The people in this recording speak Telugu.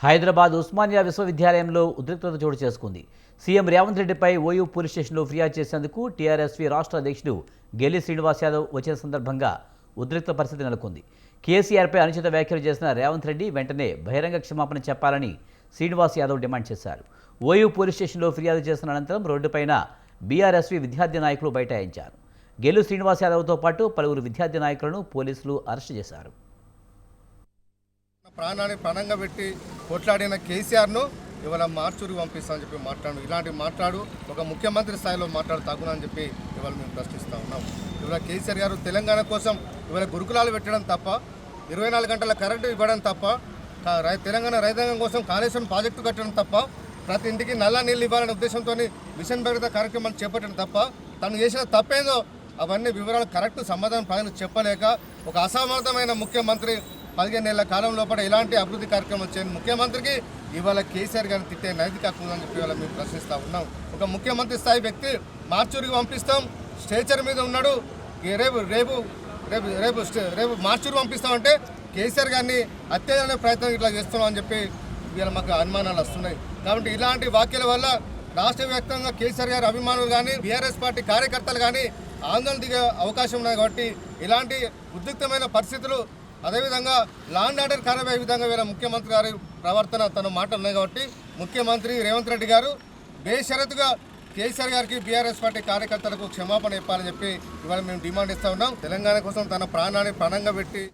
హైదరాబాద్ ఉస్మానియా విశ్వవిద్యాలయంలో ఉద్రిక్తత చోటు చేసుకుంది. సీఎం రేవంత్ రెడ్డిపై ఓయూ పోలీస్ స్టేషన్లో ఫిర్యాదు చేసేందుకు టీఆర్ఎస్వి రాష్ట్ర అధ్యక్షుడు గెల్లి శ్రీనివాస్ యాదవ్ వచ్చిన సందర్భంగా ఉద్రిక్త పరిస్థితి నెలకొంది. కేసీఆర్పై అనుచిత వ్యాఖ్యలు చేసిన రేవంత్ రెడ్డి వెంటనే బహిరంగ క్షమాపణ చెప్పాలని శ్రీనివాస్ యాదవ్ డిమాండ్ చేశారు. ఓయూ పోలీస్ స్టేషన్లో ఫిర్యాదు చేసిన అనంతరం రోడ్డుపైన బీఆర్ఎస్వి విద్యార్థి నాయకులు బైఠాయించారు. గెల్లు శ్రీనివాస్ యాదవ్తో పాటు పలువురు విద్యార్థి నాయకులను పోలీసులు అరెస్టు చేశారు. ప్రాణాన్ని పణంగా పెట్టి కొట్లాడిన కేసీఆర్ను ఇవాళ మార్చూరికి పంపిస్తామని చెప్పి ఇలాంటి మాట్లాడు ఒక ముఖ్యమంత్రి స్థాయిలో మాట్లాడు తగ్గునని చెప్పి ఇవాళ మేము ప్రశ్నిస్తూ ఉన్నాం. ఇవాళ కేసీఆర్ గారు తెలంగాణ కోసం ఇవాళ గురుకులాలు పెట్టడం తప్ప, 24 గంటల కరెంటు ఇవ్వడం తప్ప, తెలంగాణ రైతాంగం కోసం కాళేశ్వరం ప్రాజెక్టు కట్టడం తప్ప, ప్రతి ఇంటికి నల్ల నీళ్ళు ఇవ్వాలనే ఉద్దేశంతో మిషన్ భగీరథ కార్యక్రమాన్ని చేపట్టడం తప్ప, తను చేసిన తప్పేందో అవన్నీ వివరాలు కరెక్ట్ సమాధానం ప్రజలకు చెప్పలేక ఒక అసమర్థమైన ముఖ్యమంత్రి 15 ఏళ్ల కాలం లోపల ఎలాంటి అభివృద్ధి కార్యక్రమాలు చేయని ముఖ్యమంత్రికి ఇవాళ కేసీఆర్ గారిని తిట్టే నైతిక హక్కు ఉందని చెప్పి ఇవాళ మేము ప్రశ్నిస్తూ ఉన్నాం. ఒక ముఖ్యమంత్రి స్థాయి వ్యక్తి మార్చూరికి పంపిస్తాం, స్ట్రెచర్ మీద ఉన్నాడు, రేపు రేపు రేపు రేపు రేపు మార్చూరికి పంపిస్తామంటే కేసీఆర్ గారిని హత్య చేయాలనే ప్రయత్నం ఇట్లా చేస్తున్నాం అని చెప్పి ఇవాళ మాకు అనుమానాలు వస్తున్నాయి. కాబట్టి ఇలాంటి వ్యాఖ్యల వల్ల రాష్ట్ర వ్యాప్తంగా కేసీఆర్ గారి అభిమానులు కానీ బీఆర్ఎస్ పార్టీ కార్యకర్తలు కానీ ఆందోళన దిగే అవకాశం ఉన్నాయి. కాబట్టి ఇలాంటి ఉద్రిక్తమైన పరిస్థితులు, అదేవిధంగా లా అండ్ ఆర్డర్ ఖరాబ్ అయ్యే విధంగా వీళ్ళ ముఖ్యమంత్రి గారి ప్రవర్తన తన మాటలు ఉన్నాయి. కాబట్టి ముఖ్యమంత్రి రేవంత్ రెడ్డి గారు బేషరతుగా కేసీఆర్ గారికి బీఆర్ఎస్ పార్టీ కార్యకర్తలకు క్షమాపణ చెప్పాలని చెప్పి ఇవాళ మేము డిమాండ్ ఇస్తూ ఉన్నాం. తెలంగాణ కోసం తన ప్రాణాన్ని పణంగా పెట్టి